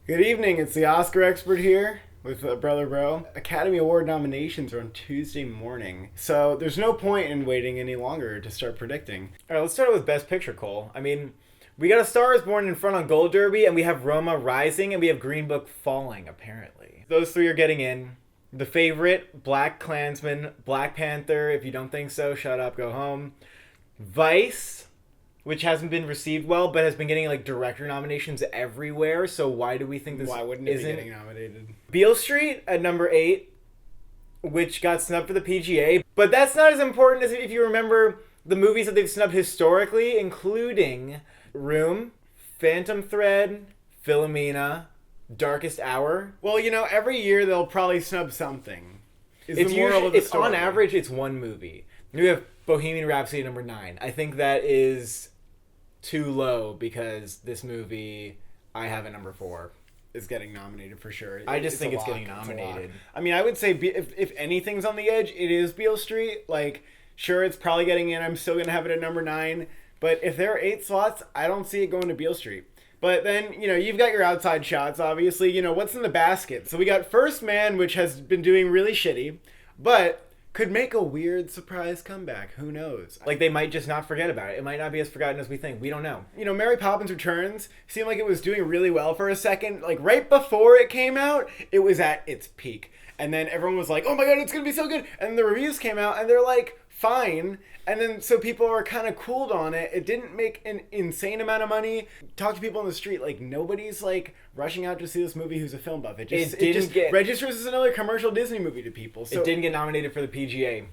Good evening, it's the Oscar expert here with Brother Bro. Academy Award nominations are on Tuesday morning, so there's no point in waiting any longer to start predicting. All right, let's start with Best Picture, Cole. I mean, we got A Star is Born in front on Gold Derby, and we have Roma rising, and we have Green Book falling, apparently. Those three are getting in. The Favorite, Black Klansman, Black Panther. If you don't think so, shut up, go home. Vice, which hasn't been received well, but has been getting like director nominations everywhere. So why do we think this? Why wouldn't it be getting nominated? Beale Street at number 8, which got snubbed for the PGA, but that's not as important as if you remember the movies that they've snubbed historically, including Room, Phantom Thread, Philomena, Darkest Hour. Well, every year they'll probably snub something. It's on average, it's one movie. We have Bohemian Rhapsody number 9. I think that is too low because this movie I have at number 4 is getting nominated for sure. I just think it's getting nominated. I mean, I would say if anything's on the edge, it is Beale Street. Like, sure, it's probably getting in. I'm still going to have it at number 9. But if there are 8 slots, I don't see it going to Beale Street. But then, you've got your outside shots, obviously. What's in the basket? So we got First Man, which has been doing really shitty, but could make a weird surprise comeback. Who knows? Like, they might just not forget about it. It might not be as forgotten as we think. We don't know. Mary Poppins Returns seemed like it was doing really well for a second. Like, right before it came out, it was at its peak. And then everyone was like, oh my god, it's going to be so good. And the reviews came out, and they're like, fine. And then so people were kind of cooled on it. It didn't make an insane amount of money. Talk to people on the street, like nobody's like rushing out to see this movie who's a film buff. It just registers as another commercial Disney movie to people. So it didn't get nominated for the PGA.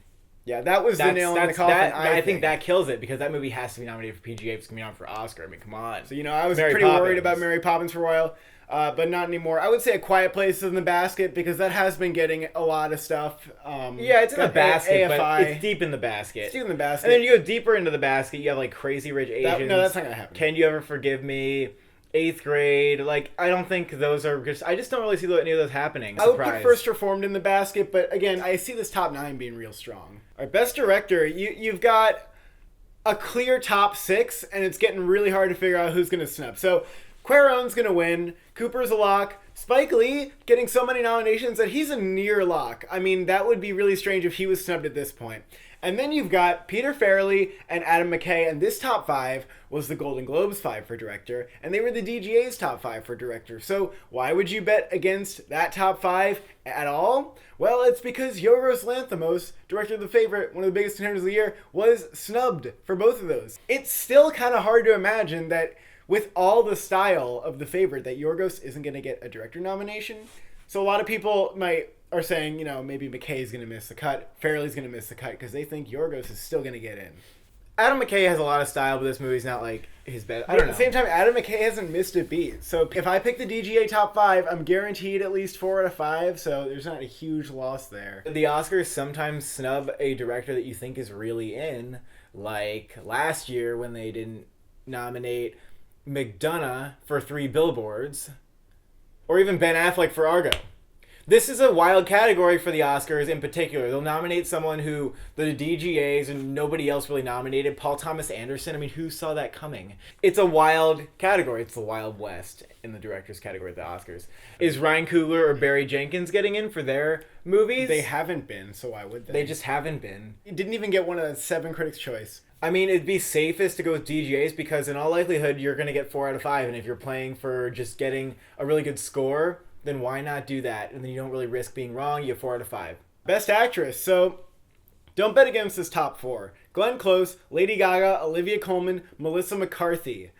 Yeah, that was the nail in the coffin. I think that kills it because that movie has to be nominated for PGA if it's coming out for Oscar. I mean, come on. So I was pretty worried about Mary Poppins for a while. But not anymore. I would say A Quiet Place is in the basket because that has been getting a lot of stuff. Yeah, it's in the basket, but it's deep in the basket. It's deep in the basket. And then you go deeper into the basket, you have like Crazy Rich Asians. No, that's not going to happen. Can You Ever Forgive Me? 8th Grade. Like, I don't think those are just... I just don't really see any of those happening. I would put First Reformed in the basket, but again, I see this top 9 being real strong. All right, Best Director, you've got a clear top 6, and it's getting really hard to figure out who's going to snub. So, Cuarón's going to win. Cooper's a lock. Spike Lee getting so many nominations that he's a near lock. I mean, that would be really strange if he was snubbed at this point. And then you've got Peter Farrelly and Adam McKay, and this top 5 was the Golden Globes 5 for director, and they were the DGA's top 5 for director. So why would you bet against that top 5 at all? Well, it's because Yorgos Lanthimos, director of The Favorite, one of the biggest contenders of the year, was snubbed for both of those. It's still kind of hard to imagine that with all the style of The Favorite, that Yorgos isn't going to get a director nomination. So a lot of people are saying, maybe McKay's going to miss the cut, Farrelly's going to miss the cut, because they think Yorgos is still going to get in. Adam McKay has a lot of style, but this movie's not like his best. I don't know. At the same time, Adam McKay hasn't missed a beat. So if I pick the DGA top 5, I'm guaranteed at least 4 out of 5, so there's not a huge loss there. The Oscars sometimes snub a director that you think is really in, like last year when they didn't nominate McDonough for 3 Billboards, or even Ben Affleck for Argo. This is a wild category for the Oscars in particular. They'll nominate someone who the DGAs and nobody else really nominated. Paul Thomas Anderson. I mean, who saw that coming? It's a wild category. It's the Wild West in the directors category of the Oscars. Is Ryan Coogler or Barry Jenkins getting in for their movies? They haven't been, so why would they? They just haven't been. It didn't even get one of the 7 Critics' Choice. I mean, it'd be safest to go with DGAs because in all likelihood, you're going to get 4 out of 5. And if you're playing for just getting a really good score, then why not do that? And then you don't really risk being wrong. You have 4 out of 5. Best Actress. So don't bet against this top 4. Glenn Close, Lady Gaga, Olivia Colman, Melissa McCarthy.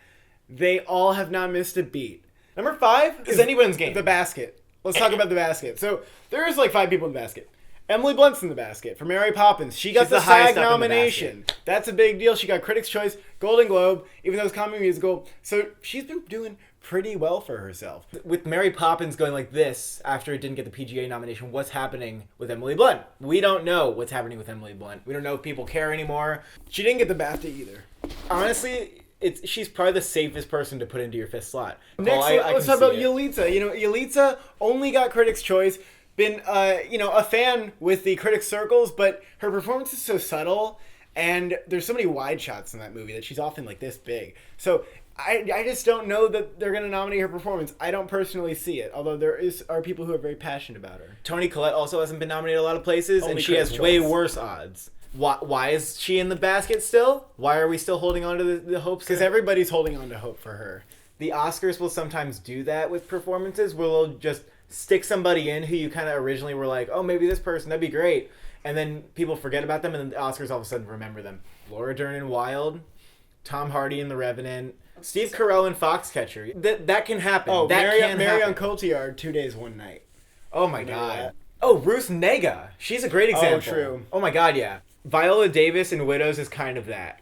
They all have not missed a beat. Number 5 is anyone's game. The basket. Let's talk about the basket. So there's like 5 people in the basket. Emily Blunt's in the basket for Mary Poppins. She's got the SAG nomination. That's a big deal. She got Critics' Choice, Golden Globe, even though it's a comedy musical. So she's been doing pretty well for herself. With Mary Poppins going like this after it didn't get the PGA nomination, what's happening with Emily Blunt? We don't know what's happening with Emily Blunt. We don't know if people care anymore. She didn't get the BAFTA either. Honestly, she's probably the safest person to put into your 5th slot. Next, let's talk about Yalitza. Yalitza only got Critics' Choice. Been a fan with the critics circles, but her performance is so subtle And there's so many wide shots in that movie that she's often like this big. So I just don't know that they're going to nominate her performance. I don't personally see it, although are people who are very passionate about her. Toni Collette also hasn't been nominated a lot of places, Only and she has Critics' way Choice. worse odds. Why is she in the basket still? Why are we still holding on to the hopes? Because everybody's holding on to hope for her. The Oscars will sometimes do that with performances, where they'll just stick somebody in who you kind of originally were like, oh, maybe this person, that'd be great. And then people forget about them, and then the Oscars all of a sudden remember them. Laura Dern in Wild, Tom Hardy in The Revenant, Steve Carell in Foxcatcher. That can happen. Oh, that can Marion happen. Cotillard, 2 Days, 1 Night. Oh my Remember god. that? Oh, Ruth Negga. She's a great example. true. Oh my god, yeah. Viola Davis in Widows is kind of that.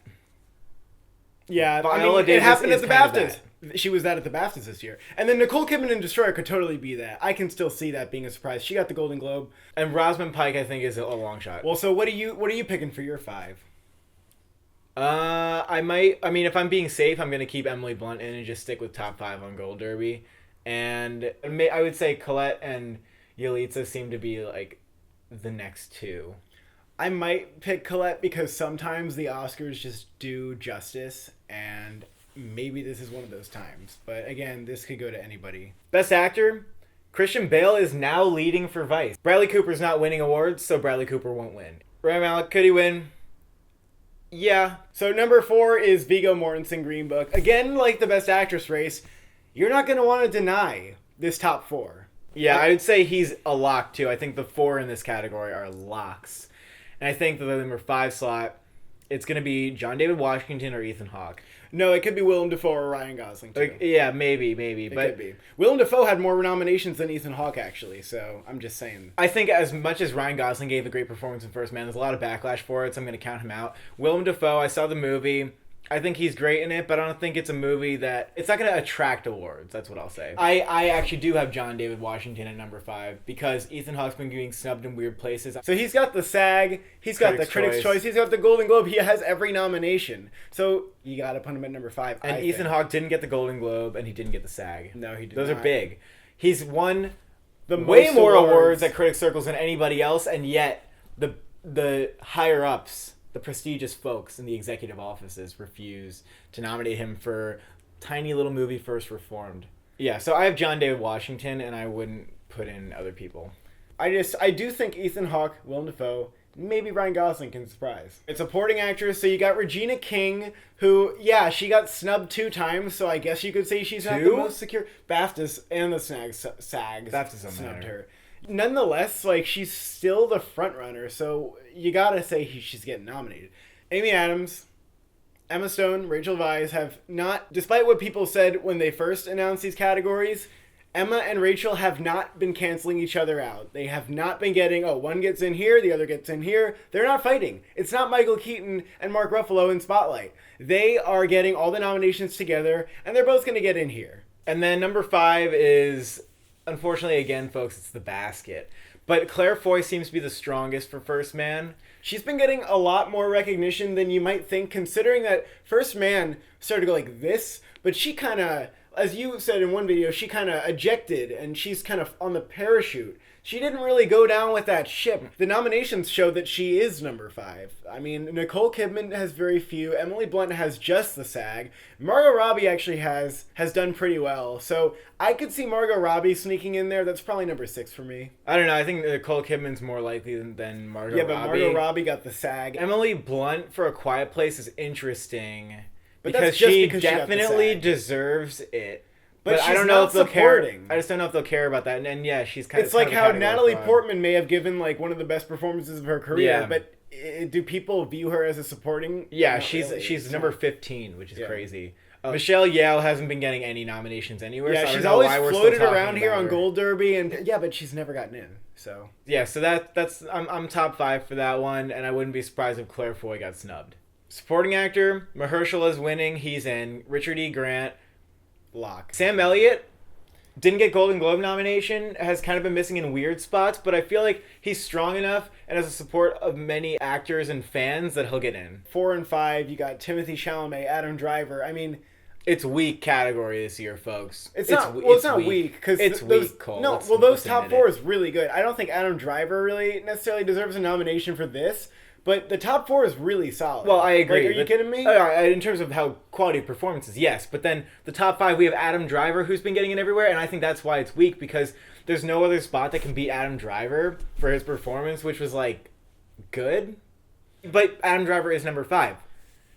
Yeah, Viola it Davis happened at is the kind of BAFTAs. She was that at the BAFTAs this year. And then Nicole Kidman in Destroyer could totally be that. I can still see that being a surprise. She got the Golden Globe. And Rosamund Pike, I think, is a long shot. Well, so what are you picking for your 5? I mean, if I'm being safe, I'm going to keep Emily Blunt in and just stick with top 5 on Gold Derby. And I would say Colette and Yalitza seem to be, like, the next 2. I might pick Colette because sometimes the Oscars just do justice, and maybe this is one of those times. But again, this could go to anybody. Best Actor, Christian Bale is now leading for Vice. Bradley Cooper's not winning awards, so Bradley Cooper won't win. Rami Malek, could he win? Yeah. So number 4 is Viggo Mortensen, Green Book. Again, like the Best Actress race, you're not going to want to deny this top 4. Yeah, I would say he's a lock, too. I think the 4 in this category are locks. And I think the number 5 slot, it's going to be John David Washington or Ethan Hawke. No, it could be Willem Dafoe or Ryan Gosling, too. Like, yeah, maybe. It But could be. Willem Dafoe had more nominations than Ethan Hawke, actually, so I'm just saying. I think as much as Ryan Gosling gave a great performance in First Man, there's a lot of backlash for it, so I'm going to count him out. Willem Dafoe, I saw the movie. I think he's great in it, but I don't think it's a movie that... It's not going to attract awards, that's what I'll say. I actually do have John David Washington at number 5, because Ethan Hawke's been getting snubbed in weird places. So he's got the SAG, he's got the Critics' Choice, he's got the Golden Globe, he has every nomination. So you got to put him at number 5. And Ethan Hawke didn't get the Golden Globe, and he didn't get the SAG. No, he did Those not. are big. He's won The way most more awards at Critics' Circles than anybody else, and yet the higher-ups... The prestigious folks in the executive offices refuse to nominate him for tiny little movie First Reformed. Yeah, so I have John David Washington, and I wouldn't put in other people. I do think Ethan Hawke, Willem Dafoe, maybe Ryan Gosling can surprise. It's a supporting actress, so you got Regina King, who, yeah, she got snubbed 2 times, so I guess you could say she's not the 2? most secure. BAFTAs and the SAGs BAFTAs don't snubbed matter. her. Nonetheless, like, she's still the front runner, so you gotta say she's getting nominated. Amy Adams, Emma Stone, Rachel Weisz have not, despite what people said when they first announced these categories, Emma and Rachel have not been canceling each other out. They have not been getting, one gets in here, the other gets in here. They're not fighting. It's not Michael Keaton and Mark Ruffalo in Spotlight. They are getting all the nominations together, and they're both going to get in here. And then number 5 is, unfortunately, again, folks, it's The Basket. But Claire Foy seems to be the strongest for First Man. She's been getting a lot more recognition than you might think, considering that First Man started to go like this, but she kind of, as you said in one video, she kind of ejected, and she's kind of on the parachute. She didn't really go down with that ship. The nominations show that she is number 5. I mean, Nicole Kidman has very few. Emily Blunt has just the SAG. Margot Robbie actually has done pretty well. So I could see Margot Robbie sneaking in there. That's probably number 6 for me. I don't know. I think Nicole Kidman's more likely than Margot Robbie. Yeah, but Margot Robbie got the SAG. Emily Blunt for A Quiet Place is interesting But because that's just she because she got the definitely SAG. deserves it. But I she's don't know not if they'll care. supporting. I just don't know if they'll care about that. And yeah, she's kind It's of. like how Natalie Portman may have given like one of the best performances of her career, Yeah. but do people view her as a supporting? Yeah, Not she's really. she's It's number not. 15, which is Yeah. crazy. Michelle Yeoh hasn't been getting any nominations anywhere. Yeah, so I she's don't know always why we're still floated talking around here about on her. Gold Derby, and yeah, but she's never gotten in. So Yeah, so that's I'm top 5 for that one, and I wouldn't be surprised if Claire Foy got snubbed. Supporting actor, Mahershala is winning. He's in. Richard E. Grant. lock. Sam Elliott didn't get Golden Globe nomination, has kind of been missing in weird spots, but I feel like he's strong enough and has the support of many actors and fans that he'll get in. 4 and 5, you got Timothy Chalamet, Adam Driver. I mean, It's weak category this year, folks. it's not weak because It's those, weak, Cole. No, Let's- well, those let's top admit 4 it. is really good. I don't think Adam Driver really necessarily deserves a nomination for this, But the top 4 is really solid. Well, I agree. Like, are you kidding me? In terms of how quality of performances, yes. But then the top 5, we have Adam Driver, who's been getting it everywhere, and I think that's why it's weak, because there's no other spot that can beat Adam Driver for his performance, which was, like, good. But Adam Driver is number 5.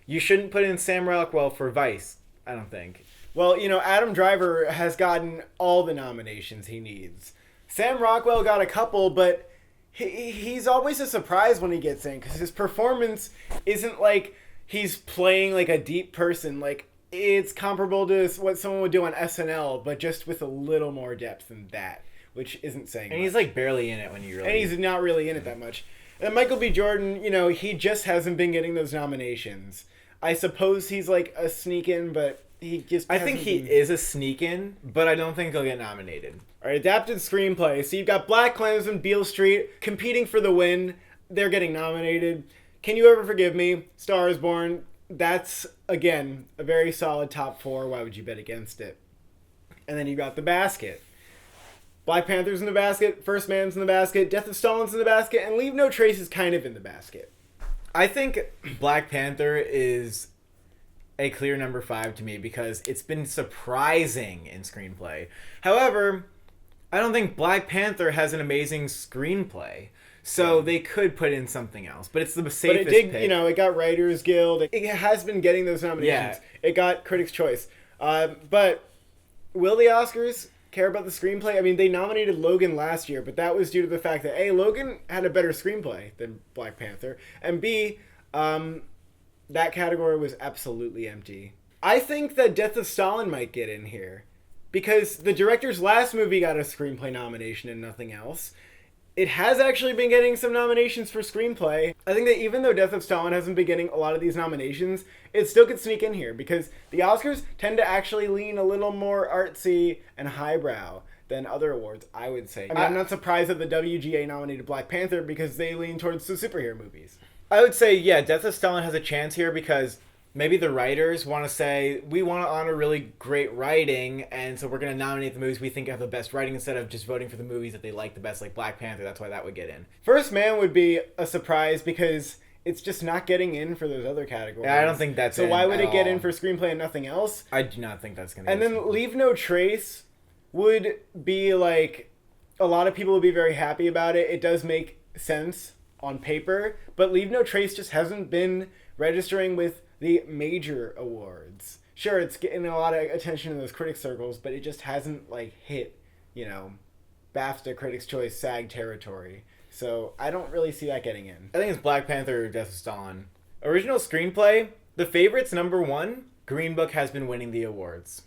You shouldn't put in Sam Rockwell for Vice, I don't think. Well, Adam Driver has gotten all the nominations he needs. Sam Rockwell got a couple, but he's always a surprise when he gets in, because his performance isn't like he's playing like a deep person. Like, it's comparable to what someone would do on SNL, but just with a little more depth than that, which isn't saying And much. he's like barely in it when you really... And he's not really in it that much. And Michael B. Jordan, he just hasn't been getting those nominations. I suppose he's like a sneak in, but he just I think he is a sneak in, but I don't think he'll get nominated. All right, adapted screenplay. So you've got Black Klansman, Beale Street competing for the win. They're getting nominated. Can You Ever Forgive Me? Star is Born. That's, again, a very solid top 4. Why would you bet against it? And then you got the basket. Black Panther's in the basket. First Man's in the basket. Death of Stalin's in the basket. And Leave No Trace is kind of in the basket. I think Black Panther is a clear number 5 to me because it's been surprising in screenplay. However, I don't think Black Panther has an amazing screenplay, so they could put in something else. But it's the safest But it did, pick. it got Writers Guild. It has been getting those nominations. Yeah. It got Critics' Choice. But will the Oscars care about the screenplay? I mean, they nominated Logan last year, but that was due to the fact that A, Logan had a better screenplay than Black Panther, and B, that category was absolutely empty. I think that Death of Stalin might get in here, because the director's last movie got a screenplay nomination and nothing else. It has actually been getting some nominations for screenplay. I think that even though Death of Stalin hasn't been getting a lot of these nominations, it still could sneak in here, because the Oscars tend to actually lean a little more artsy and highbrow than other awards, I would say. I mean, I'm not surprised that the WGA nominated Black Panther, because they lean towards the superhero movies. I would say, yeah, Death of Stalin has a chance here because maybe the writers want to say, we want to honor really great writing, and so we're going to nominate the movies we think have the best writing instead of just voting for the movies that they like the best, like Black Panther. That's why that would get in. First Man would be a surprise because it's just not getting in for those other categories. Yeah, I don't think that's So in why would at it get all. in for screenplay and nothing else? I do not think that's going to And then Leave No Trace would be like, a lot of people would be very happy about it. It does make sense on paper, but Leave No Trace just hasn't been registering with the major awards. Sure, it's getting a lot of attention in those critics circles, but it just hasn't like hit, BAFTA, Critics' Choice, SAG territory. So I don't really see that getting in. I think it's Black Panther or Death of Stalin. Original screenplay, the favorites number 1, Green Book has been winning the awards.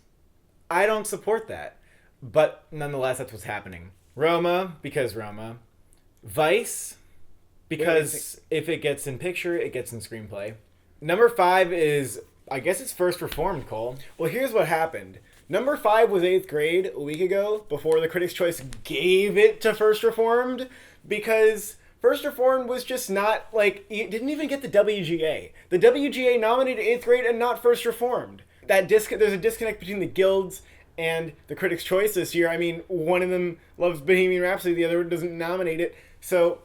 I don't support that, but nonetheless, that's what's happening. Roma, because Roma. Vice, because if it gets in picture, it gets in screenplay. Number 5 is, I guess it's First Reformed, Cole. Well, here's what happened. Number 5 was 8th Grade a week ago, before the Critics' Choice gave it to First Reformed, because First Reformed was just not, it didn't even get the WGA. The WGA nominated 8th Grade and not First Reformed. There's a disconnect between the guilds and the Critics' Choice this year. I mean, one of them loves Bohemian Rhapsody, the other one doesn't nominate it. So,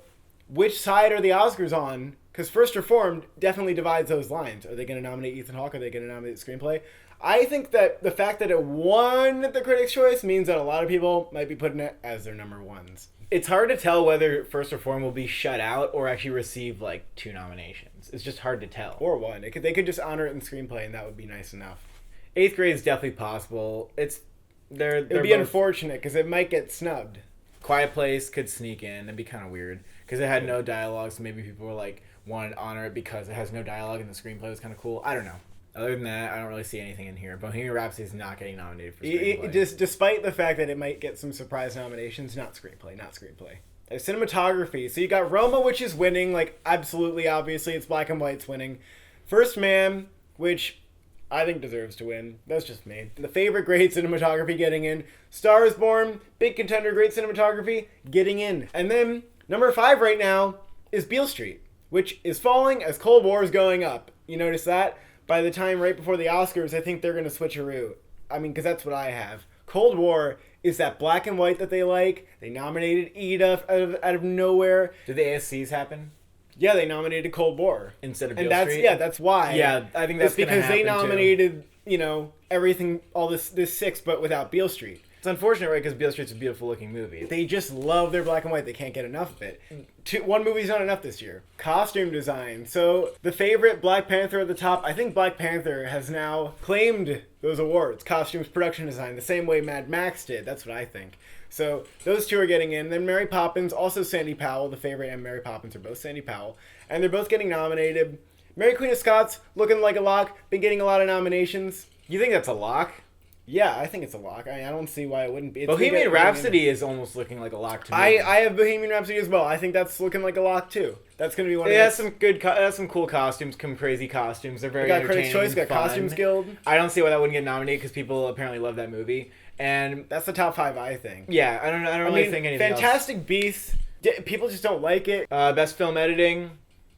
which side are the Oscars on? Because First Reformed definitely divides those lines. Are they going to nominate Ethan Hawke? Are they going to nominate the screenplay? I think that the fact that it won the Critics' Choice means that a lot of people might be putting it as their number 1s. It's hard to tell whether First Reform will be shut out or actually receive 2 nominations. It's just hard to tell. Or 1. They could just honor it in screenplay, and that would be nice enough. 8th Grade is definitely possible. It would be unfortunate, because it might get snubbed. Quiet Place could sneak in. That'd be kind of weird. Because it had no dialogue, so maybe people were wanted to honor it because it has no dialogue and the screenplay was kind of cool. I don't know. Other than that, I don't really see anything in here. Bohemian Rhapsody is not getting nominated for screenplay. Despite the fact that it might get some surprise nominations, not screenplay. Cinematography. So you got Roma, which is winning, absolutely, obviously. It's black and white's winning. First Man, which I think deserves to win. That's just me. The favorite, great cinematography getting in. Star is Born, big contender, great cinematography, getting in. And then, number 5 right now is Beale Street, which is falling as Cold War is going up. You notice that? By the time right before the Oscars, I think they're going to switcheroo. I mean, because that's what I have. Cold War is that black and white that they like. They nominated Ida out of nowhere. Did the ASCs happen? Yeah, they nominated Cold War instead of and Beale that's Street. yeah, that's why. Yeah, I think that's it's because they happen, nominated everything, all this 6, but without Beale Street. It's unfortunate, right? Because Beale Street's a beautiful looking movie. They just love their black and white. They can't get enough of it. One movie's not enough this year. Costume design. So the favorite, Black Panther at the top. I think Black Panther has now claimed those awards. Costumes, production design, the same way Mad Max did. That's what I think. So those two are getting in. Then Mary Poppins, also Sandy Powell. The favorite and Mary Poppins are both Sandy Powell. And they're both getting nominated. Mary Queen of Scots, looking like a lock. Been getting a lot of nominations. You think that's a lock? Yeah, I think it's a lock. I don't see why it wouldn't be. Bohemian Rhapsody is almost looking like a lock to me. I have Bohemian Rhapsody as well. I think that's looking like a lock too. That's going to be one. It has some good, it has some cool costumes, some crazy costumes. They're very entertaining. Critics' Choice, got fun. Costumes Guild. I don't see why that wouldn't get nominated because people apparently love that movie, and That's the top 5, I think. yeah, I don't really think anything Fantastic Beasts. People just don't like it. Best film editing.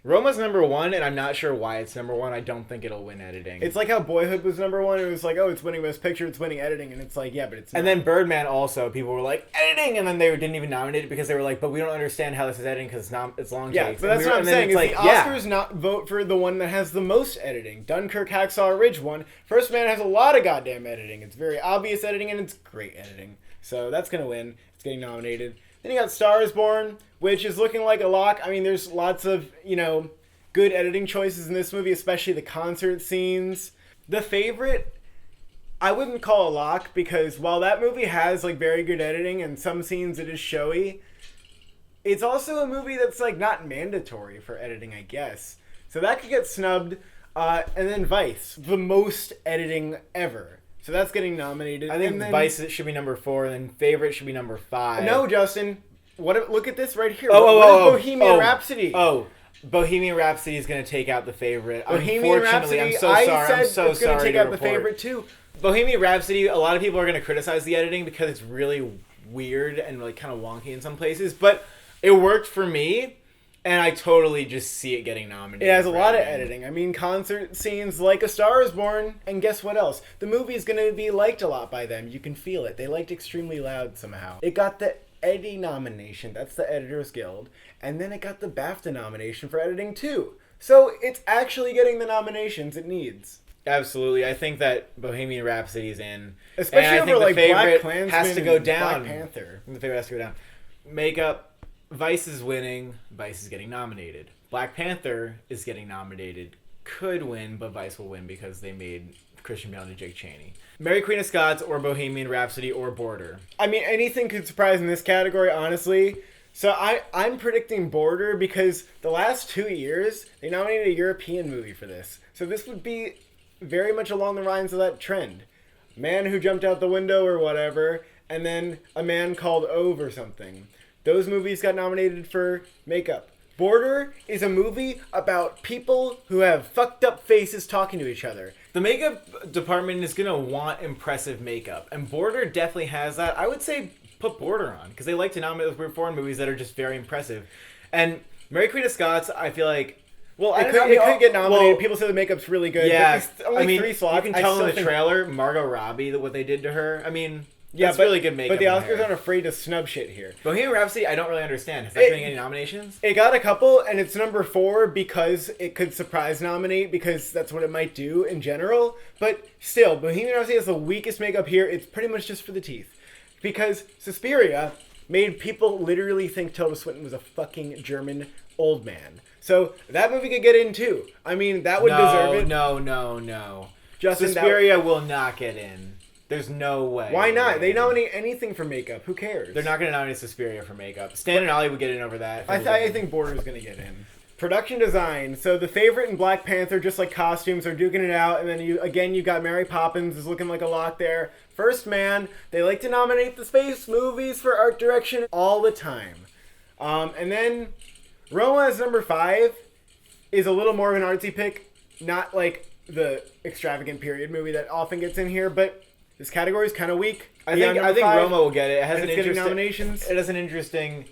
Roma's number 1, and I'm not sure why it's number 1. I don't think it'll win editing. It's like how Boyhood was number 1. It was like, oh, it's winning Best Picture, it's winning editing, and it's like, yeah, but it's not. And then Birdman also, people were like, editing, and then they didn't even nominate it because they were like, but we don't understand how this is editing because it's long yeah, takes. but that's what I'm saying. Is like, the Oscars not vote for the one that has the most editing. Dunkirk, Hacksaw Ridge won. First Man has a lot of goddamn editing. It's very obvious editing, and it's great editing. So that's going to win. It's getting nominated. Then you got Star is Born, which is looking like a lock. I mean, there's lots of, good editing choices in this movie, especially the concert scenes. The favorite, I wouldn't call a lock because while that movie has like very good editing and some scenes it is showy, it's also a movie that's like not mandatory for editing, I guess. So that could get snubbed. And then Vice, the most editing ever. So that's getting nominated. I think Vice should be number 4, and then Favorite should be number 5. No, Justin. Look at this right here. What is Bohemian Rhapsody? Bohemian Rhapsody is going to take out the Favorite. Bohemian Rhapsody, I'm so sorry. I'm so it's going to take out the Favorite too. Bohemian Rhapsody, a lot of people are going to criticize the editing because it's really weird and like kind of wonky in some places, but it worked for me, and I totally just see it getting nominated. It has a lot of editing. I mean, concert scenes like A Star is Born, and guess what else? The movie is going to be liked a lot by them. You can feel it. They liked Extremely Loud somehow. It got the Eddie nomination. That's the Editors Guild. And then it got the BAFTA nomination for editing too. So it's actually getting the nominations it needs. Absolutely. I think that Bohemian Rhapsody is in. Especially over like Favorite Black has to go down. Black Panther. The Favorite has to go down. Makeup, Vice is winning. Vice is getting nominated. Black Panther is getting nominated. Could win, but Vice will win because they made Christian Bale into Jake Chaney. Mary Queen of Scots or Bohemian Rhapsody or Border. I mean, anything could surprise in this category, honestly. So I'm predicting Border because the last 2 years, they nominated a European movie for this. So this would be very much along the lines of that trend. Man Who Jumped Out the Window or whatever, and then A Man Called Ove or something. Those movies got nominated for makeup. Border is a movie about people who have fucked up faces talking to each other. The makeup department is going to want impressive makeup, and Border definitely has that. I would say put Border on, because they like to nominate those weird foreign movies that are just very impressive. And Mary Queen of Scots, I feel like... Well, it could get nominated. Well, people say the makeup's really good. Yeah. But only 3 slots. You can tell in the trailer, Margot Robbie, what they did to her. I mean... Yeah, that's really good makeup. But the Oscars aren't afraid to snub shit here. Bohemian Rhapsody, I don't really understand. Has that getting any nominations? It got a couple, and it's number 4 because it could surprise nominate, because that's what it might do in general. But still, Bohemian Rhapsody has the weakest makeup here. It's pretty much just for the teeth. Because Suspiria made people literally think Tilda Swinton was a fucking German old man. So that movie could get in too. I mean, that would deserve it. No. Justin, Suspiria will not get in. There's no way. Why not? They nominate anything for makeup. Who cares? They're not going to nominate Suspiria for makeup. Stan and Ollie would get in over that. I think Border's going to get in. Production design. So the favorite in Black Panther, just like costumes, are duking it out. And then you got Mary Poppins is looking like a lock there. First Man. They like to nominate the space movies for art direction all the time. And then Roma is number 5. Is a little more of an artsy pick. Not like the extravagant period movie that often gets in here, but this category is kind of weak. I think Roma will get it. It has nominations. It has an interesting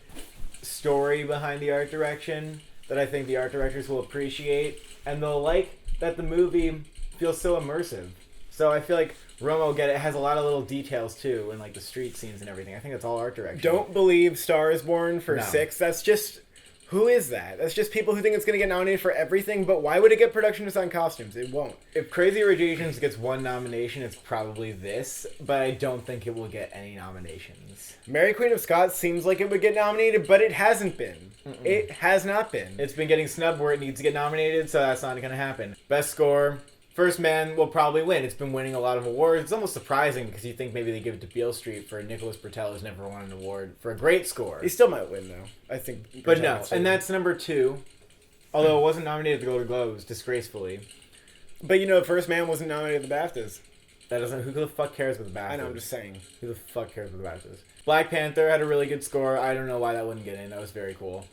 story behind the art direction that I think the art directors will appreciate, and they'll like that the movie feels so immersive. So I feel like Roma will get it. It has a lot of little details too, and like the street scenes and everything. I think that's all art direction. Don't believe Star is Born for 6. That's just Who is that? That's just people who think it's going to get nominated for everything, but why would it get production design costumes? It won't. If Crazy Rich Asians gets one nomination, it's probably this, but I don't think it will get any nominations. Mary Queen of Scots seems like it would get nominated, but it hasn't been. Mm-mm. It has not been. It's been getting snubbed where it needs to get nominated, so that's not going to happen. Best score, First Man will probably win. It's been winning a lot of awards. It's almost surprising because you think maybe they give it to Beale Street for Nicholas Britell, who's never won an award for a great score. He still might win, though. I think. But no, and that's number 2. Although it wasn't nominated at the Golden Globes, disgracefully. But First Man wasn't nominated at the BAFTAs. That doesn't. Who the fuck cares about the BAFTAs? I know, I'm just saying. Who the fuck cares about the BAFTAs? Black Panther had a really good score. I don't know why that wouldn't get in. That was very cool.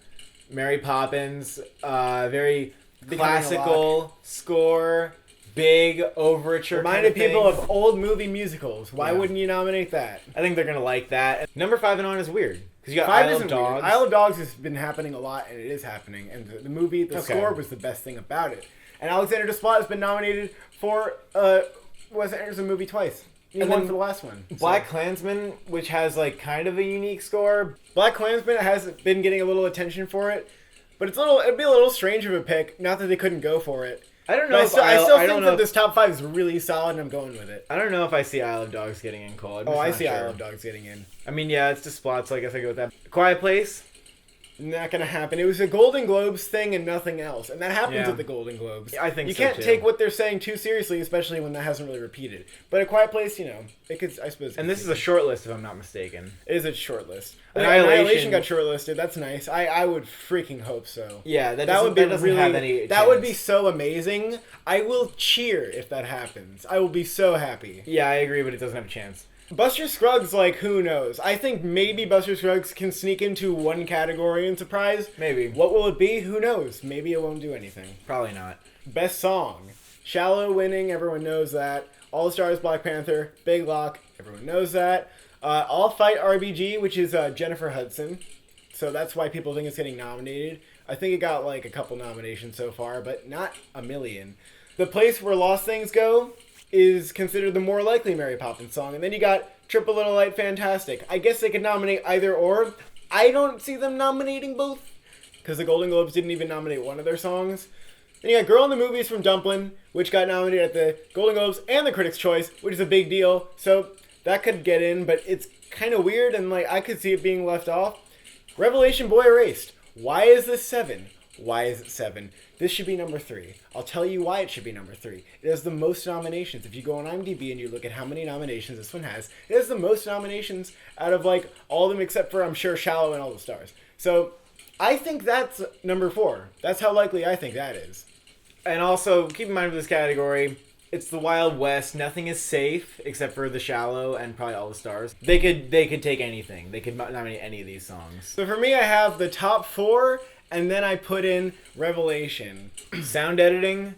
Mary Poppins, very classical score. Big overture. Reminded people of old movie musicals. Why wouldn't you nominate that? I think they're gonna like that. Number 5 and on is weird because you got Isle of Dogs. Isle of Dogs has been happening a lot, and it is happening. And the movie, the score was the best thing about it. And Alexander Desplat has been nominated for Wes Anderson movie twice. He won for the last one. Black Klansman, which has like kind of a unique score. Black Klansman has been getting a little attention for it, but it'd be a little strange of a pick. Not that they couldn't go for it. I don't know. I still think that this top 5 is really solid, and I'm going with it. I don't know if I see Isle of Dogs getting in, Cole. I see Isle of Dogs getting in. I mean, yeah, it's Desplat, so I guess I go with that. Quiet Place. Not gonna happen. It was a Golden Globes thing and nothing else, and that happens at the Golden Globes. I think you can't take what they're saying too seriously, especially when that hasn't really repeated. But A Quiet Place, it could, I suppose. And this is a short list, if I'm not mistaken. It is a short list. Annihilation got shortlisted. That's nice. I would freaking hope so. Yeah, that would be really. Have any that would be so amazing. I will cheer if that happens. I will be so happy. Yeah, I agree, but it doesn't have a chance. Buster Scruggs, who knows? I think maybe Buster Scruggs can sneak into one category and surprise. Maybe. What will it be? Who knows? Maybe it won't do anything. Probably not. Best song. Shallow winning, everyone knows that. All Stars, Black Panther. Big Lock, everyone knows that. All Fight RBG, which is Jennifer Hudson. So that's why people think it's getting nominated. I think it got a couple nominations so far, but not a million. The Place Where Lost Things Go is considered the more likely Mary Poppins song. And then you got Triple Little Light Fantastic. I guess they could nominate either or. I don't see them nominating both, because the Golden Globes didn't even nominate one of their songs. Then you got Girl in the Movies from Dumplin', which got nominated at the Golden Globes and the Critics' Choice, which is a big deal. So that could get in, but it's kind of weird, and I could see it being left off. Revelation Boy Erased. Why is this 7? Why is it 7? This should be number 3. I'll tell you why it should be number 3. It has the most nominations. If you go on IMDb and you look at how many nominations this one has, it has the most nominations out of all of them except for, I'm sure, Shallow and All the Stars. So I think that's number 4. That's how likely I think that is. And also, keep in mind with this category, it's the Wild West. Nothing is safe except for The Shallow and probably All the Stars. They could take anything. They could nominate any of these songs. So for me, I have the top 4. And then I put in Revelation. Sound editing,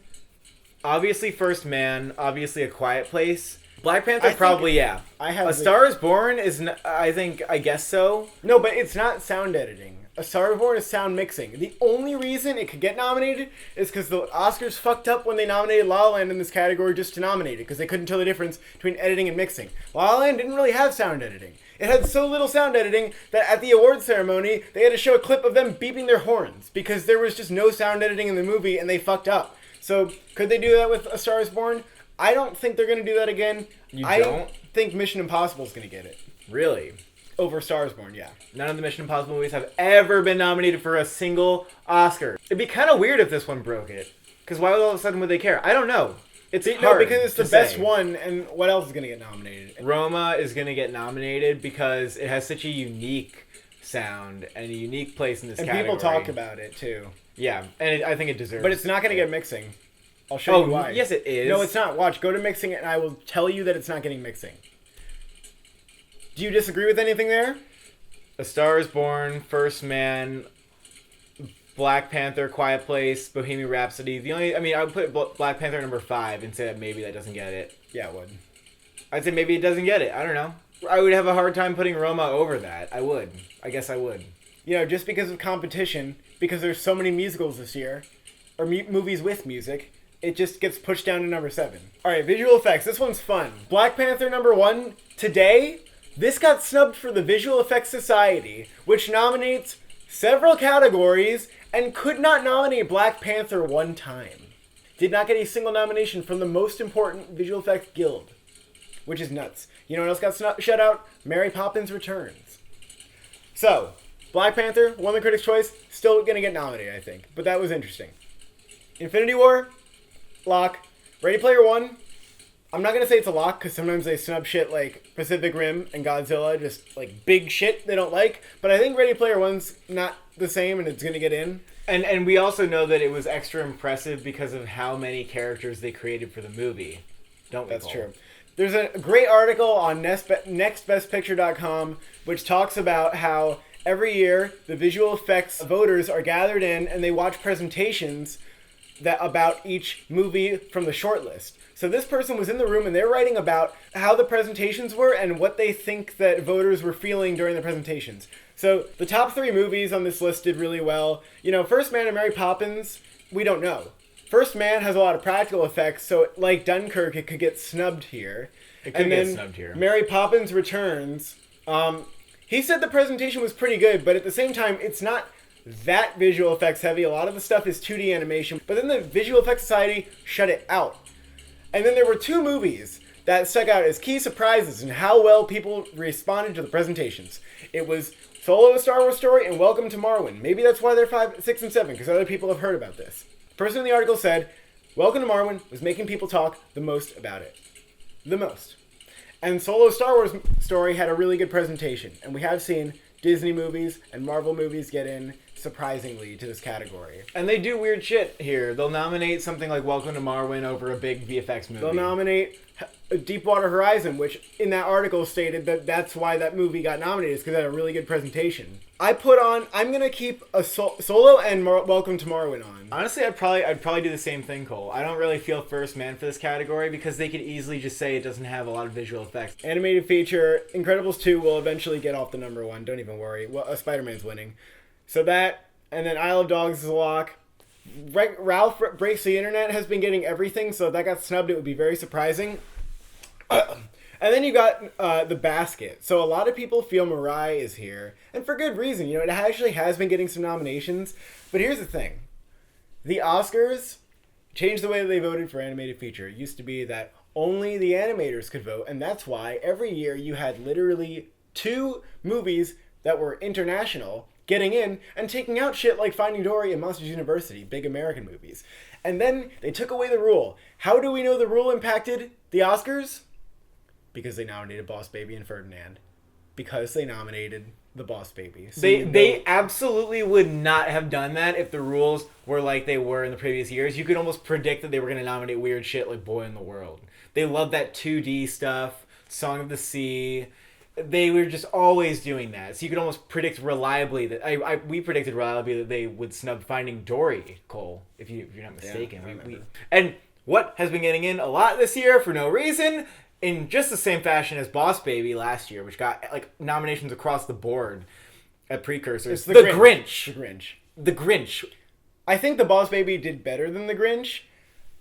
obviously First Man, obviously A Quiet Place. Black Panther, probably, yeah. A Star is Born is, I guess so. No, but it's not sound editing. A Star is Born is sound mixing. The only reason it could get nominated is because the Oscars fucked up when they nominated La La Land in this category just to nominate it, because they couldn't tell the difference between editing and mixing. La La Land didn't really have sound editing. It had so little sound editing that at the awards ceremony, they had to show a clip of them beeping their horns because there was just no sound editing in the movie and they fucked up. So could they do that with A Star is Born? I don't think they're going to do that again. I think Mission Impossible is going to get it. Really? Over Star is Born, yeah. None of the Mission Impossible movies have ever been nominated for a single Oscar. It'd be kind of weird if this one broke it. Because why all of a sudden would they care? I don't know. It's hard because it's the best one, and what else is going to get nominated? Roma is going to get nominated because it has such a unique sound and a unique place in this category. And people talk about it, too. Yeah, and I think it deserves it. But it's not going to get mixing. I'll show you why. Yes, it is. No, it's not. Watch, go to mixing, and I will tell you that it's not getting mixing. Do you disagree with anything there? A Star is Born, First Man, Black Panther, Quiet Place, Bohemian Rhapsody. I would put Black Panther number 5 and say that maybe that doesn't get it. Yeah, it would. I'd say maybe it doesn't get it. I don't know. I would have a hard time putting Roma over that. I would. I guess I would. Just because of competition, because there's so many musicals this year, or movies with music, it just gets pushed down to number 7. All right, visual effects. This one's fun. Black Panther number 1 today. This got snubbed for the Visual Effects Society, which nominates several categories and could not nominate Black Panther one time. Did not get a single nomination from the most important visual effects guild, which is nuts. You know what else got shut out? Mary Poppins Returns. So, Black Panther won the Critics' Choice, still going to get nominated, I think. But that was interesting. Infinity War, lock. Ready Player One, I'm not going to say it's a lock, because sometimes they snub shit like Pacific Rim and Godzilla, just like big shit they don't like. But I think Ready Player One's not the same, and it's going to get in. And we also know that it was extra impressive because of how many characters they created for the movie. Don't we? That's true. There's a great article on nextbestpicture.com which talks about how every year the visual effects voters are gathered in and they watch presentations about each movie from the shortlist. So this person was in the room and they're writing about how the presentations were and what they think that voters were feeling during the presentations. So the top 3 movies on this list did really well. You know, First Man and Mary Poppins, we don't know. First Man has a lot of practical effects, so like Dunkirk, it could get snubbed here. It could get snubbed here. Mary Poppins Returns, he said the presentation was pretty good, but at the same time, it's not that visual effects heavy. A lot of the stuff is 2D animation, but then the Visual Effects Society shut it out. And then there were 2 movies that stuck out as key surprises in how well people responded to the presentations. It was Solo: A Star Wars Story and Welcome to Marwen. Maybe that's why they're 5, 6, and 7, because other people have heard about this. The person in the article said, Welcome to Marwen was making people talk the most about it. The most. And Solo: Star Wars Story had a really good presentation. And we have seen Disney movies and Marvel movies get in surprisingly to this category. And they do weird shit here. They'll nominate something like Welcome to Marwen over a big VFX movie. They'll nominate Deepwater Horizon, which in that article stated that that's why that movie got nominated, is because it had a really good presentation. I'm going to keep a Solo and Welcome to Marwen on. Honestly, I'd probably do the same thing, Cole. I don't really feel First Man for this category because they could easily just say it doesn't have a lot of visual effects. Animated feature, Incredibles 2 will eventually get off the number 1. Don't even worry. Well, Spider-Man's winning. So that, and then Isle of Dogs is a lock. Ralph Breaks the Internet has been getting everything, so if that got snubbed, it would be very surprising. And then you got The Basket. So a lot of people feel Mirai is here, and for good reason. You know, it actually has been getting some nominations. But here's the thing. The Oscars changed the way that they voted for animated feature. It used to be that only the animators could vote, and that's why every year you had literally 2 movies that were international getting in and taking out shit like Finding Dory and Monsters University, big American movies. And then they took away the rule. How do we know the rule impacted the Oscars? Because they nominated Boss Baby and Ferdinand. Because they nominated the Boss Baby. So they absolutely would not have done that if the rules were like they were in the previous years. You could almost predict that they were going to nominate weird shit like Boy in the World. They love that 2D stuff, Song of the Sea. They were just always doing that. So you could almost predict reliably that... we predicted reliably that they would snub Finding Dory, Cole, if you're not mistaken. Yeah, and what has been getting in a lot this year for no reason... in just the same fashion as Boss Baby last year, which got like nominations across the board at precursors. It's the Grinch. The Grinch. The Grinch. I think the Boss Baby did better than the Grinch.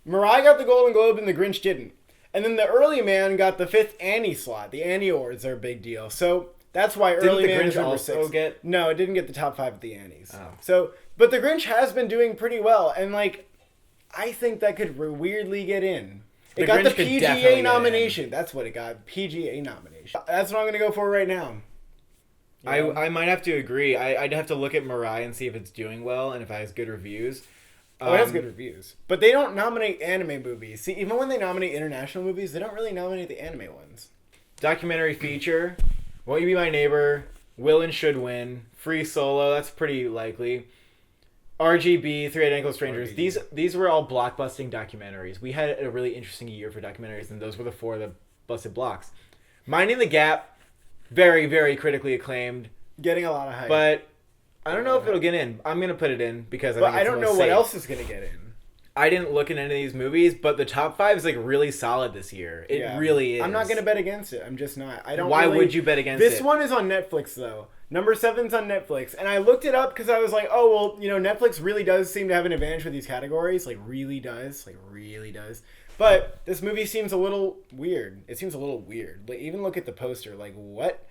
Mariah got the Golden Globe and the Grinch didn't. And then the Early Man got the 5th Annie slot. The Annie Awards are a big deal. So that's why Early Man is number 6. No, it didn't get the top 5 at the Annies. Oh. So, but the Grinch has been doing pretty well. And like, I think that could weirdly get in. It got the PGA nomination. That's what it got. PGA nomination. That's what I'm going to go for right now. I might have to agree. I'd have to look at Mirai and see if it's doing well and if it has good reviews. It has good reviews. But they don't nominate anime movies. See, even when they nominate international movies, they don't really nominate the anime ones. Documentary feature, Won't You Be My Neighbor, Will and Should Win, Free Solo, that's pretty likely. RGB, Three-Eyed Ankle Strangers. RGB. These were all blockbusting documentaries. We had a really interesting year for documentaries, and those were the 4 that busted blocks. Minding the Gap, very, very critically acclaimed. Getting a lot of hype. But I don't know if it'll get in. I'm going to put it in because I don't know what else is going to get in. I didn't look at any of these movies, but the top 5 is like really solid this year. It really is. I'm not going to bet against it. I'm just not. Why would you bet against it? This one is on Netflix, though. Number 7's on Netflix. And I looked it up because I was like, oh, well, you know, Netflix really does seem to have an advantage with these categories. Like, really does. But this movie seems a little weird. It seems a little weird. Like, even look at the poster. Like, what?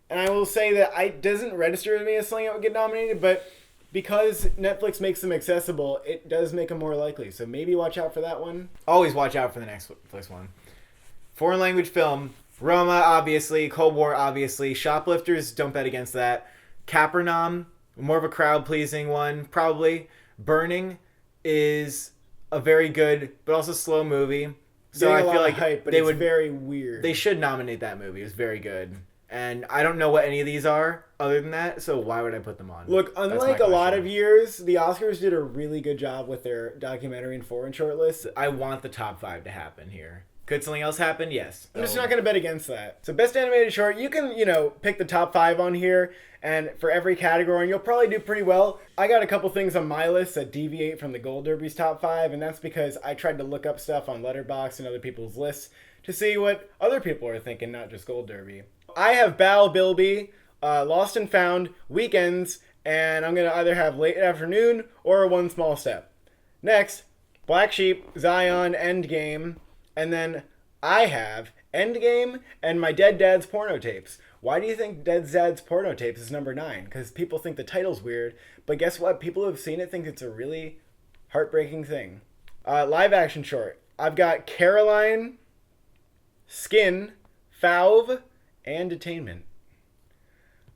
And I will say that it doesn't register with me as something that would get nominated, but because Netflix makes them accessible, it does make them more likely. So maybe watch out for that one. Always watch out for the next one. Foreign language film. Roma, obviously. Cold War, obviously. Shoplifters, don't bet against that. Capernaum, more of a crowd-pleasing one, probably. Burning is a very good, but also slow movie. So I feel like hype, but they it's would very weird. They should nominate that movie. It was very good. And I don't know what any of these are other than that, so why would I put them on? Look, unlike a lot of years, the Oscars did a really good job with their documentary and foreign shortlists. I want the top 5 to happen here. Could something else happen? Yes. I'm just not going to bet against that. So best animated short, you can, pick the top 5 on here, and for every category, and you'll probably do pretty well. I got a couple things on my list that deviate from the Gold Derby's top 5, and that's because I tried to look up stuff on Letterboxd and other people's lists to see what other people are thinking, not just Gold Derby. I have Bal Bilby, Lost and Found, Weekends, and I'm going to either have Late Afternoon or One Small Step. Next, Black Sheep, Zion, Endgame, and then I have Endgame and My Dead Dad's Porno Tapes. Why do you think Dead Dad's Porno Tapes is number 9? Because people think the title's weird, but guess what? People who have seen it think it's a really heartbreaking thing. Live action short. I've got Caroline, Skin, Fauve, and Detainment.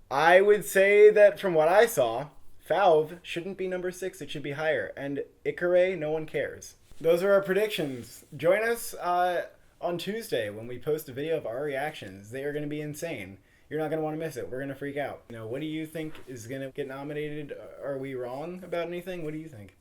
I would say that from what I saw, Fauve shouldn't be number 6. It should be higher. And Icare, no one cares. Those are our predictions. Join us on Tuesday when we post a video of our reactions. They are going to be insane. You're not going to want to miss it. We're going to freak out. What do you think is going to get nominated? Are we wrong about anything? What do you think?